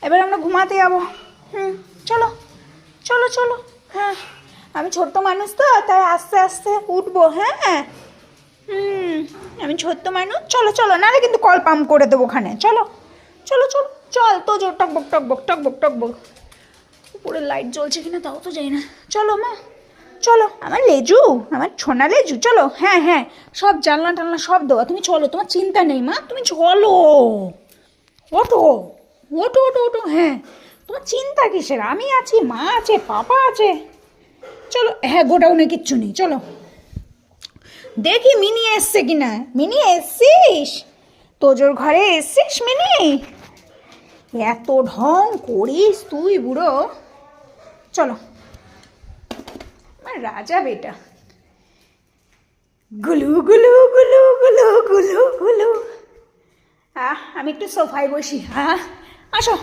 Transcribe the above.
এবার আমরা ঘুমাতে যাবো। চলো চলো চলো। হ্যাঁ, আমি ছোট্ট মানুষ তো, তাই আস্তে আস্তে উঠবো। হ্যাঁ আমি ছোট্ট মানুষ। চলো চলো, নাহলে কিন্তু কল পাম্প করে দেবো ওখানে। চলো চলো চলো চল তো, জোর টকবক টকবক টকবক টকবক। উপরে লাইট জ্বলছে কিনা তাও তো যাই না। চলো মা চলো, আমার লেজু, আমার ছোনা লেজু। চলো, হ্যাঁ হ্যাঁ, সব জানলা টানলা সব দেওয়া। তুমি চলো, তোমার চিন্তা নেই মা, তুমি চলো। ওঠো ওঠো ওঠো ওঠো। হ্যাঁ, তোমার চিন্তা কিসের, আমি আছি, মা আছে, পাপা আছে। চলো, হ্যাঁ গোডাউনে কিচ্ছু নেই। চলো দেখি মিনি এসছে কিনা। মিনি এসছিস? তোজোর ঘরে এসছিস মিনি? এত ঢং করিস তুই বুড়ো। চলো, আমার রাজা বেটা। গুলু গুলু গুলু গুলু গুলু গুলু। আমি একটু সোফায় বসি। আসো।